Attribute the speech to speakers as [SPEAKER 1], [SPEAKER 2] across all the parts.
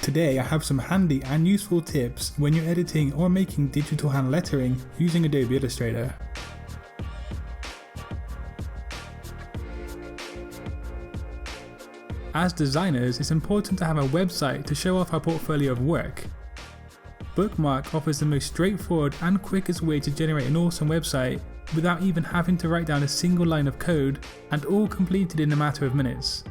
[SPEAKER 1] Today I have some handy and useful tips when you're editing or making digital hand lettering using Adobe Illustrator. As designers, it's important to have a website to show off our portfolio of work. Bookmark offers the most straightforward and quickest way to generate an awesome website without even having to write down a single line of code, and all completed in a matter of minutes.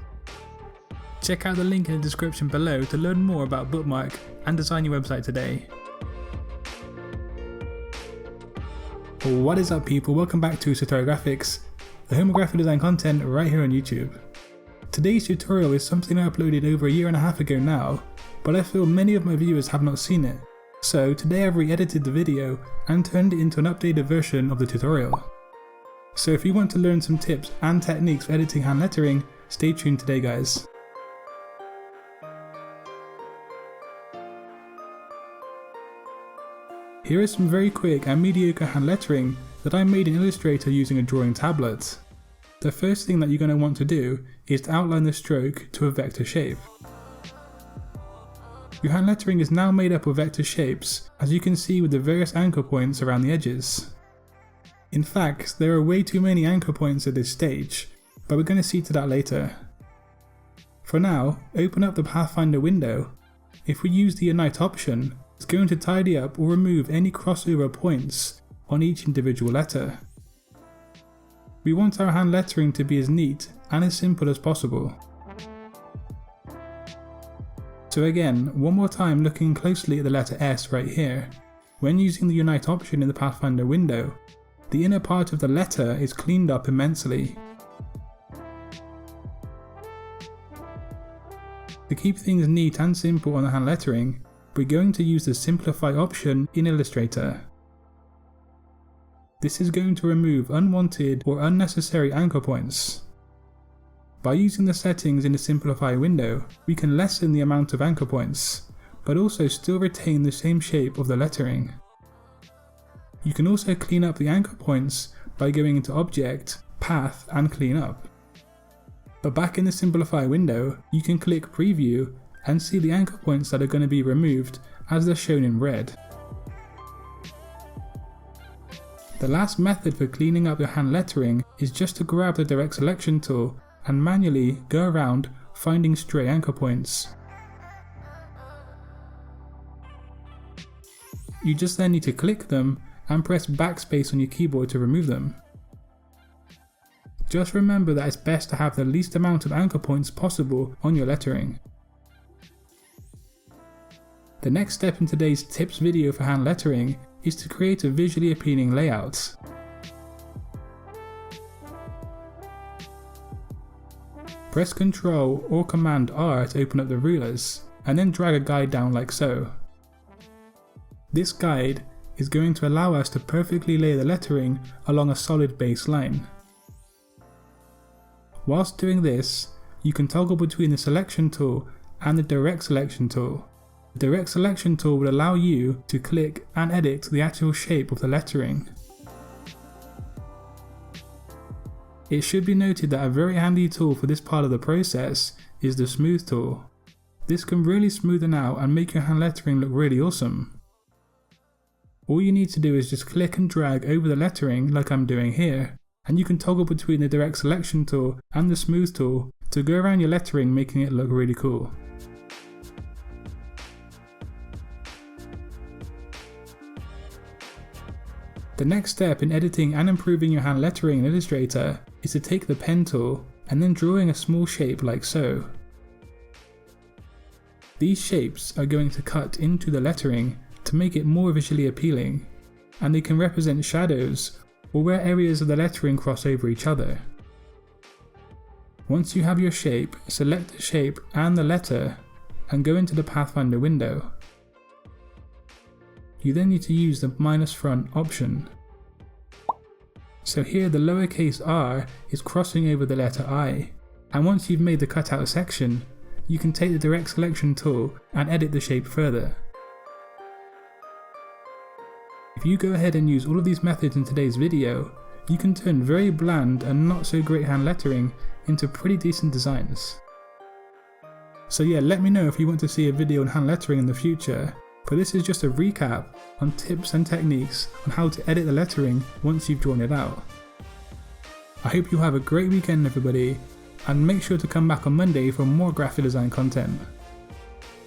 [SPEAKER 1] Check out the link in the description below to learn more about Bookmark and design your website today. What is up people, welcome back to Satori Graphics, the home of graphic design content right here on YouTube. Today's tutorial is something I uploaded over a year and a half ago now, but I feel many of my viewers have not seen it. So today I've re-edited the video and turned it into an updated version of the tutorial. So if you want to learn some tips and techniques for editing hand lettering, stay tuned today guys. Here is some very quick and mediocre hand lettering that I made in Illustrator using a drawing tablet. The first thing that you're going to want to do is to outline the stroke to a vector shape. Your hand lettering is now made up of vector shapes, as you can see with the various anchor points around the edges. In fact, there are way too many anchor points at this stage, but we're going to see to that later. For now, open up the Pathfinder window. If we use the Unite option, it's going to tidy up or remove any crossover points on each individual letter. We want our hand lettering to be as neat and as simple as possible. So again, one more time looking closely at the letter S right here, when using the Unite option in the Pathfinder window, the inner part of the letter is cleaned up immensely. To keep things neat and simple on the hand lettering, we're going to use the Simplify option in Illustrator. This is going to remove unwanted or unnecessary anchor points. By using the settings in the Simplify window, we can lessen the amount of anchor points, but also still retain the same shape of the lettering. You can also clean up the anchor points by going into Object, Path and Clean Up. But back in the Simplify window, you can click Preview and see the anchor points that are going to be removed as they're shown in red. The last method for cleaning up your hand lettering is just to grab the Direct Selection tool and manually go around finding stray anchor points. You just then need to click them and press backspace on your keyboard to remove them. Just remember that it's best to have the least amount of anchor points possible on your lettering. The next step in today's tips video for hand lettering is to create a visually appealing layout. Press Ctrl or Command R to open up the rulers, and then drag a guide down like so. This guide is going to allow us to perfectly lay the lettering along a solid base line. Whilst doing this, you can toggle between the Selection tool and the Direct Selection tool. The Direct Selection tool will allow you to click and edit the actual shape of the lettering. It should be noted that a very handy tool for this part of the process is the Smooth tool. This can really smoothen out and make your hand lettering look really awesome. All you need to do is just click and drag over the lettering like I'm doing here, and you can toggle between the Direct Selection tool and the Smooth tool to go around your lettering, making it look really cool. The next step in editing and improving your hand lettering in Illustrator is to take the pen tool and then drawing a small shape like so. These shapes are going to cut into the lettering to make it more visually appealing, and they can represent shadows or where areas of the lettering cross over each other. Once you have your shape, select the shape and the letter and go into the Pathfinder window. You then need to use the -front option. So here the lowercase r is crossing over the letter I, and once you've made the cutout section, you can take the Direct Selection tool and edit the shape further. If you go ahead and use all of these methods in today's video, you can turn very bland and not so great hand lettering into pretty decent designs. So yeah, let me know if you want to see a video on hand lettering in the future, but this is just a recap on tips and techniques on how to edit the lettering once you've drawn it out. I hope you have a great weekend everybody, and make sure to come back on Monday for more graphic design content.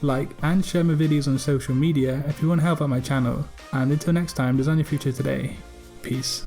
[SPEAKER 1] Like and share my videos on social media if you want to help out my channel, and until next time, design your future today. Peace.